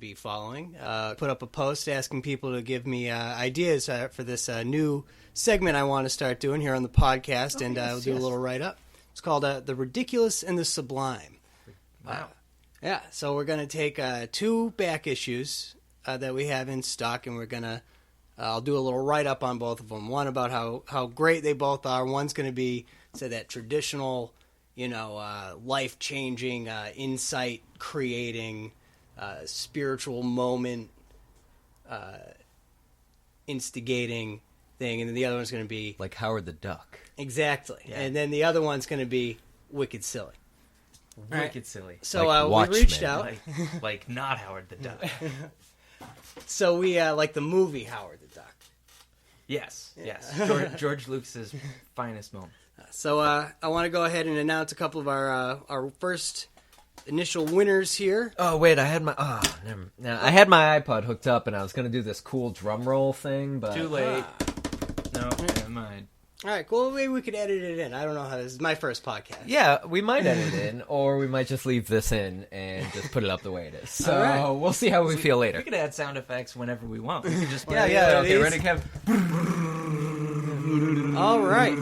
be following. Put up a post asking people to give me ideas for this new segment I want to start doing here on the podcast, we'll do a little write-up. It's called The Ridiculous and the Sublime. Wow. Yeah, so we're going to take 2 back issues that we have in stock, and we're going to I'll do a little write-up on both of them. One about how great they both are. One's going to be, say, that traditional, life-changing, insight-creating, spiritual moment, instigating thing. And then the other one's going to be... like Howard the Duck. Exactly. Yeah. And then the other one's going to be wicked silly. Wicked silly. So Like we reached Watchmen. out. Like not Howard the Duck. So we like the movie Howard the Duck. Yes. George Lucas's finest moment. So I want to go ahead and announce a couple of our first initial winners here. Oh wait, I had my I had my iPod hooked up and I was gonna do this cool drum roll thing, but Too late. No, never mind. All right, cool. Maybe we could edit it in. I don't know how. This is my first podcast. yeah, we might edit it in, or we might just leave this in and just put it up the way it is. So All right. we'll see how we feel later. We could add sound effects whenever we want. We could just Yeah. Okay, ready, Kev? All right.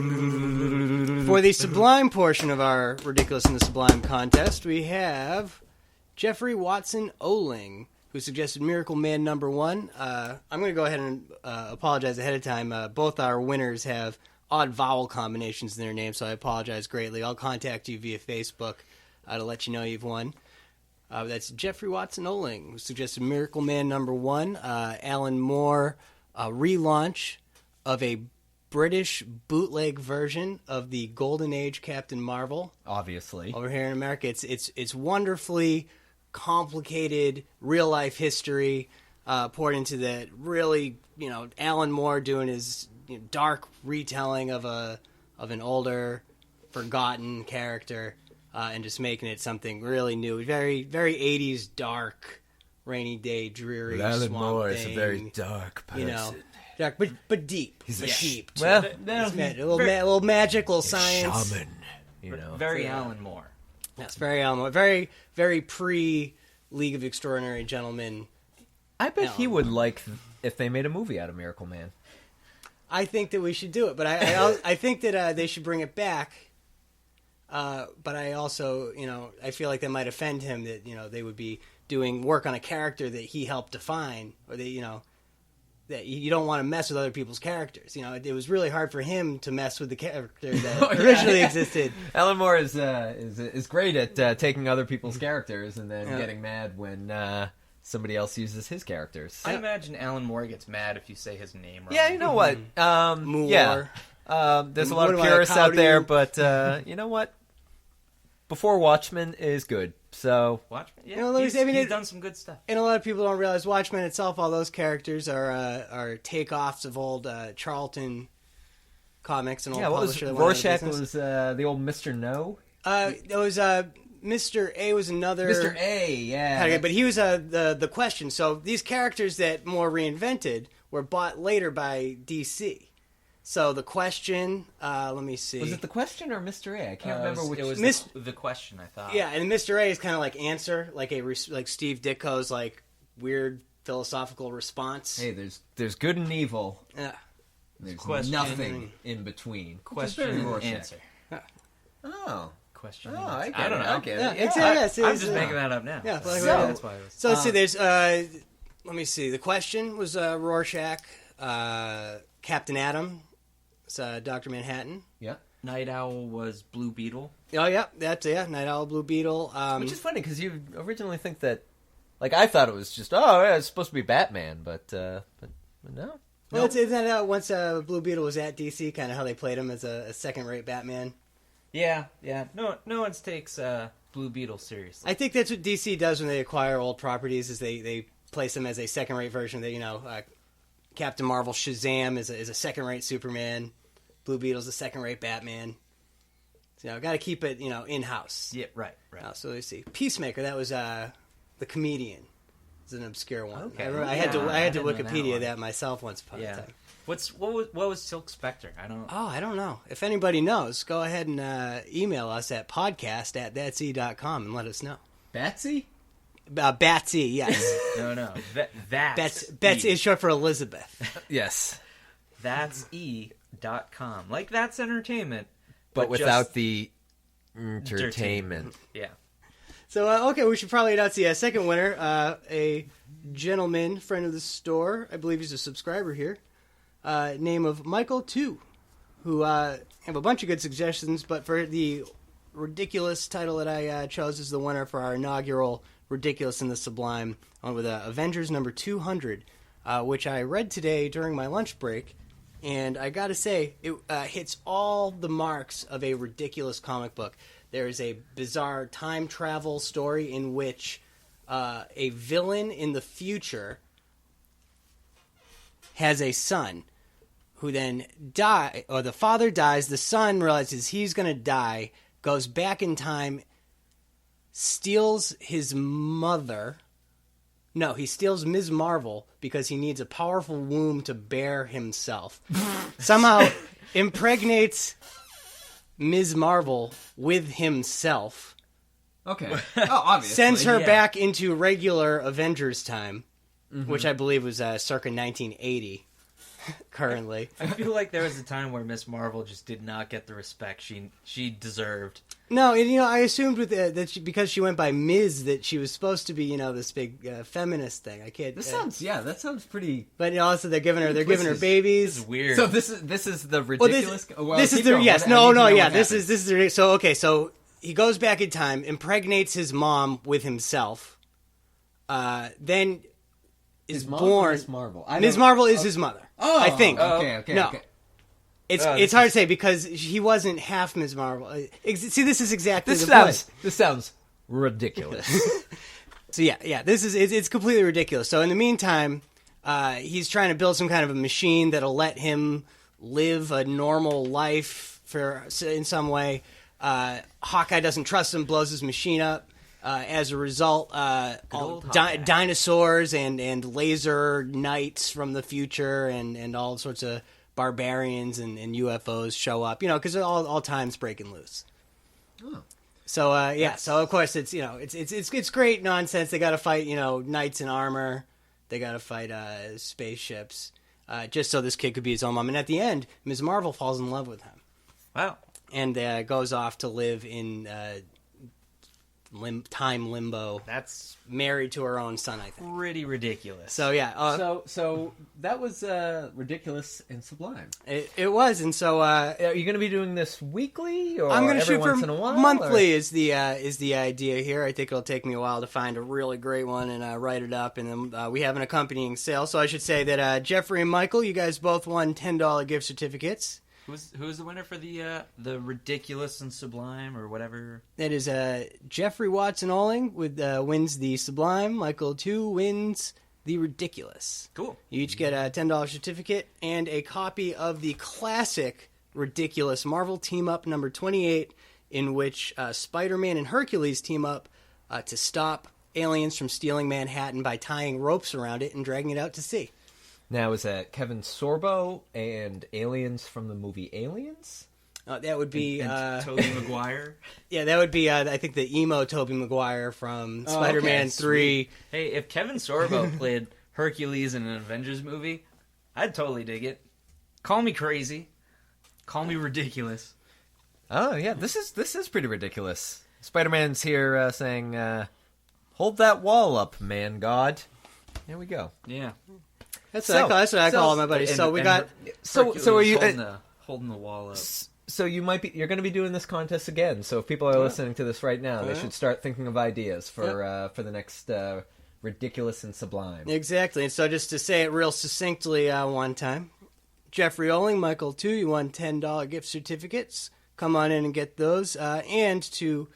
For the Sublime portion of our Ridiculous and the Sublime contest, we have Jeffrey Watson Oling, who suggested Miracle Man #1. I'm going to go ahead and apologize ahead of time. Both our winners have odd vowel combinations in their names, so I apologize greatly. I'll contact you via Facebook to let you know you've won. That's Jeffrey Watson Oling, who suggested Miracle Man #1. Alan Moore, a relaunch of a British bootleg version of the Golden Age Captain Marvel. Obviously. Over here in America, it's wonderfully complicated real life history poured into that. Really, Alan Moore doing his dark retelling of an older, forgotten character, and just making it something really new. Very, very 80s dark, rainy day, dreary. Alan swamp Moore thing, is a very dark person. dark, but deep. He's deep. Too. Well, It's a little magic, little science. shaman. Very Alan Moore. That's very Alan Moore. Very, very pre League of Extraordinary Gentlemen. I bet he Alan would like if they made a movie out of Miracle Man. I think that we should do it, but I think that they should bring it back. But I also, I feel like that might offend him that they would be doing work on a character that he helped define, or that you don't want to mess with other people's characters. It was really hard for him to mess with the character that originally existed. Alan Moore is great at taking other people's characters and then getting mad when somebody else uses his characters. I imagine Alan Moore gets mad if you say his name wrong. Yeah, you know what? Moore. Yeah. There's a lot of What do I purists call out there, you? but you know what? Before Watchmen is good. So Watchmen? Yeah, let me say, he's done some good stuff. And a lot of people don't realize Watchmen itself, all those characters are takeoffs of old Charlton comics and old yeah, what was publisher that went out of Rorschach business. was the old Mr. No? It was Mr. A was another Mr. A, yeah. Okay, but he was the Question. So these characters that Moore reinvented were bought later by DC. So the Question, let me see. Was it the Question or Mr. A? I can't remember which. It was Miss- the Question, I thought. Yeah, and Mr. A is kind of like Answer, like Steve Ditko's like weird philosophical response. Hey, there's good and evil. Yeah. There's Question. nothing in between. Question very and Rorschach. answer. Oh. Question. Oh, and I answer. get I don't it. know. I get Yeah, it. it's- Yeah. yes, I'm it's, just making that up now. Yeah, so like- that's why it was. So let's see. There's let me see. The Question was Rorschach. Captain Atom. It's Dr. Manhattan. Yeah. Night Owl was Blue Beetle. Oh yeah, that's Night Owl, Blue Beetle. Which is funny because you originally think that, like, I thought it was just it's supposed to be Batman, but no. Well, isn't that once Blue Beetle was at DC, kind of how they played him as a second-rate Batman? Yeah. No one takes Blue Beetle seriously. I think that's what DC does when they acquire old properties, is they place them as a second-rate version. Captain Marvel, Shazam is a second-rate Superman. Blue Beetle's a second-rate Batman. So, got to keep it, in-house. Yeah, right. So let's see. Peacemaker, that was the comedian. It's an obscure one. Okay. I had to I didn't know Wikipedia that that, one. myself once upon a Yeah. time. What was Silk Spectre? I don't know. If anybody knows, go ahead and email us at podcast@thatsea.com and let us know. Batsy? Batsy, yes. No. That's Betsy is short for Elizabeth. Yes. That's E.com. Like That's Entertainment. But without just the entertainment. Yeah. So, okay, we should probably announce the second winner. A gentleman, friend of the store, I believe he's a subscriber here, name of Michael 2, who have a bunch of good suggestions, but for the ridiculous title that I chose as the winner for our inaugural Ridiculous in the Sublime, on with Avengers number 200, which I read today during my lunch break, and I gotta say, it hits all the marks of a ridiculous comic book. There is a bizarre time travel story in which a villain in the future has a son who then the father dies, the son realizes he's going to die, goes back in time, steals his mother. No, he steals Ms. Marvel because he needs a powerful womb to bear himself. Somehow impregnates Ms. Marvel with himself. Okay. Oh, obviously. Sends her back into regular Avengers time, which I believe was circa 1980 currently. I feel like there was a time where Miss Marvel just did not get the respect she deserved. No, and, I assumed with because she went by Ms. that she was supposed to be, this big feminist thing. I can't. That sounds pretty. But also they're giving her babies. This is weird. So this is the ridiculous. This is so okay. So he goes back in time, impregnates his mom with himself, then is born. Ms. Marvel. Ms. Marvel is his mother. Oh, I think. Okay. No. Okay. It's hard to say because he wasn't half Ms. Marvel. See, this is exactly This sounds ridiculous. So yeah, it's completely ridiculous. So in the meantime, he's trying to build some kind of a machine that'll let him live a normal life in some way. Hawkeye doesn't trust him, blows his machine up. As a result, dinosaurs and laser knights from the future and all sorts of barbarians and UFOs show up, because all time's breaking loose. Oh. So so of course it's great nonsense. They got to fight knights in armor. They got to fight spaceships, just so this kid could be his own mom. And at the end, Ms. Marvel falls in love with him. Wow. And goes off to live in time limbo. That's married to her own son, I think. Pretty ridiculous. So yeah. So that was ridiculous and sublime. It was, and so are you going to be doing this weekly, or I'm going to shoot for once in a while, monthly? Is the idea here? I think it'll take me a while to find a really great one and write it up, and then we have an accompanying sale. So I should say that Jeffrey and Michael, you guys both won $10 gift certificates. Who's the winner for the ridiculous and sublime or whatever? That is Jeffrey Watson Olling wins the sublime. Michael 2 wins the ridiculous. Cool. You each get a $10 certificate and a copy of the classic ridiculous Marvel team up number 28, in which Spider-Man and Hercules team up to stop aliens from stealing Manhattan by tying ropes around it and dragging it out to sea. Now, is that Kevin Sorbo and aliens from the movie Aliens? That would be Tobey Maguire. Yeah, that would be I think the emo Tobey Maguire from Spider-Man 3. Sweet. Hey, if Kevin Sorbo played Hercules in an Avengers movie, I'd totally dig it. Call me crazy. Call me ridiculous. Oh yeah, this is pretty ridiculous. Spider-Man's here saying, "Hold that wall up, man, God." There we go. Yeah. That's what I call my buddies. So we got. So are you holding the wall up? So you're going to be doing this contest again. So if people are listening to this right now, they should start thinking of ideas for the next ridiculous and sublime. Exactly. And so just to say it real succinctly, one time, Jeffrey Olling, Michael 2, you won $10 gift certificates. Come on in and get those. And to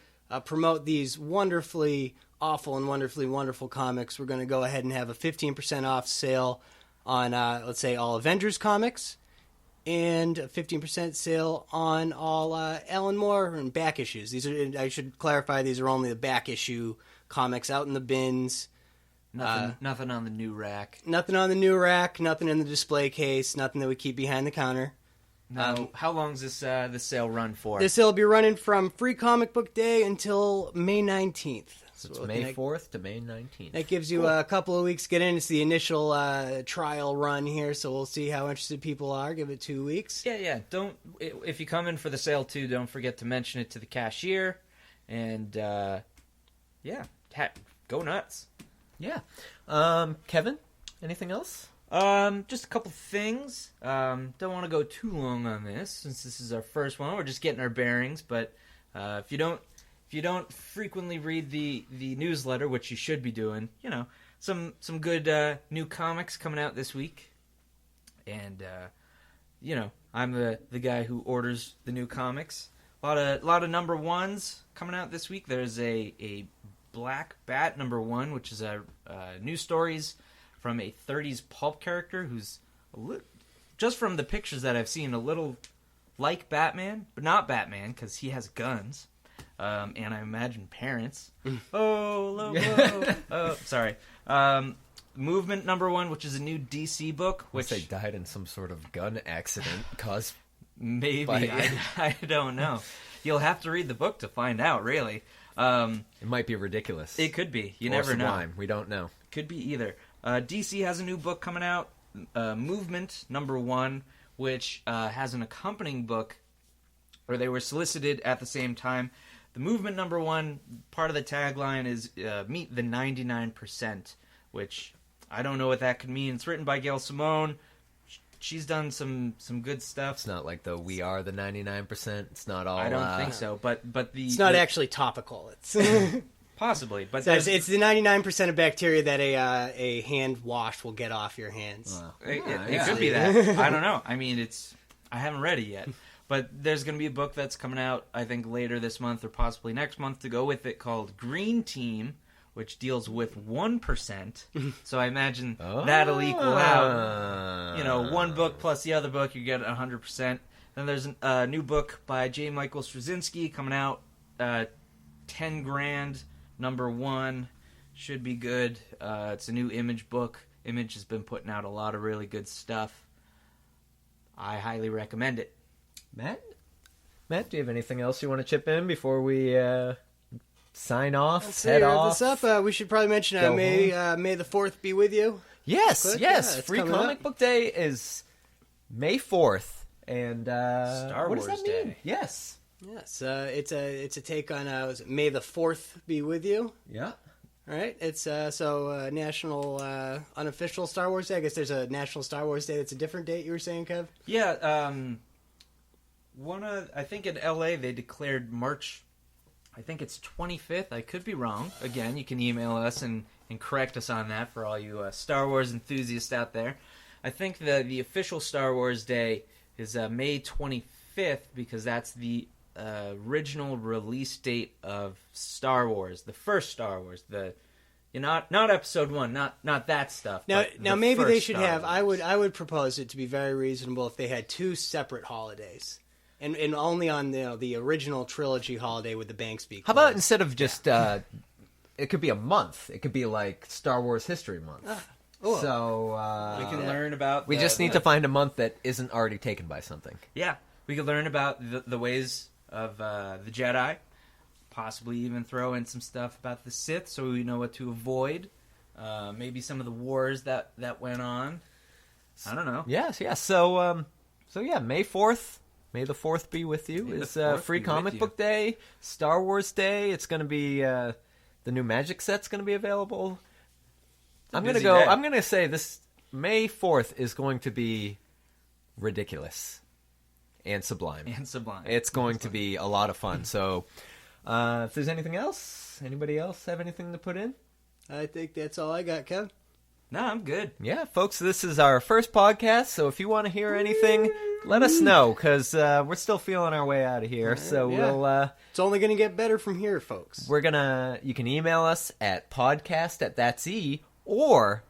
promote these wonderfully awful and wonderfully wonderful comics, we're going to go ahead and have a 15% off sale on, let's say, all Avengers comics, and a 15% sale on all Alan Moore and back issues. These are, I should clarify, these are only the back issue comics out in the bins. Nothing on the new rack. Nothing on the new rack. Nothing in the display case. Nothing that we keep behind the counter. Now, how long does this sale run for? This sale will be running from Free Comic Book Day until May 19th. So it's May 4th to May 19th. That gives you a couple of weeks to get in. It's the initial trial run here, so we'll see how interested people are. Give it 2 weeks. Yeah. If you come in for the sale too, don't forget to mention it to the cashier. And go nuts. Yeah. Kevin, anything else? Just a couple things. Don't want to go too long on this since this is our first one. We're just getting our bearings, but if you don't frequently read the newsletter, which you should be doing, some good new comics coming out this week. And I'm the guy who orders the new comics. A lot of number ones coming out this week. There's a Black Bat #1, which is a new stories from a 30s pulp character who's just from the pictures that I've seen, a little like Batman, but not Batman because he has guns, and I imagine parents. Sorry. Movement #1, which is a new DC book, which they died in some sort of gun accident caused. Maybe. I don't know. You'll have to read the book to find out, really. It might be ridiculous. It could be. You or never sublime. know. We don't know. Could be either. DC has a new book coming out, Movement #1, which has an accompanying book, or they were solicited at the same time. The Movement #1, part of the tagline is Meet the 99%, which I don't know what that could mean. It's written by Gail Simone. She's done some good stuff. It's not like We Are the 99%. It's not all. I don't think so. But it's not actually topical. It's possibly. But it's the 99% of bacteria that a hand wash will get off your hands. Wow. It could be that. I don't know. I mean, I haven't read it yet. But there's going to be a book that's coming out, I think, later this month or possibly next month to go with it called Green Team, which deals with 1%. So I imagine that'll equal out. One book plus the other book, you get 100%. Then there's a new book by J. Michael Straczynski coming out, 10 grand, #1. Should be good. It's a new Image book. Image has been putting out a lot of really good stuff. I highly recommend it. Matt, do you have anything else you want to chip in before we sign off, head off? This up. We should probably mention May the 4th be with you. Yes. Free Comic Book Day is May 4th, and Star what Wars does that Day. mean? Yes. It's a take on was it May the 4th be with you. Yeah. All right. It's national unofficial Star Wars Day. I guess there's a national Star Wars Day that's a different date. You were saying, Kev? Yeah. I think in LA they declared March. I think it's 25th. I could be wrong. Again, you can email us and correct us on that for all you Star Wars enthusiasts out there. I think the official Star Wars Day is May 25th because that's the original release date of Star Wars, the first Star Wars, not Episode 1, not that stuff. Now maybe they should have. I would propose it to be very reasonable if they had 2 separate holidays. And only on the original trilogy holiday with the banks be closed. How about instead of just, it could be a month. It could be like Star Wars History Month. So we can learn about. We just need to find a month that isn't already taken by something. Yeah, we could learn about the ways of the Jedi. Possibly even throw in some stuff about the Sith, so we know what to avoid. Maybe some of the wars that went on. I don't know. Yes. So May 4th. May the 4th be with you. It's Free Comic Book Day, Star Wars Day. It's going to be the new Magic set's going to be available. I'm going to say this May 4th is going to be ridiculous and sublime. It's going to be a lot of fun. So, if there's anything else, anybody else have anything to put in? I think that's all I got, Kev. No, I'm good. Yeah, folks, this is our first podcast, so if you want to hear anything, let us know, because we're still feeling our way out of here. So we'll... it's only going to get better from here, folks. You can email us at podcast@that'se, or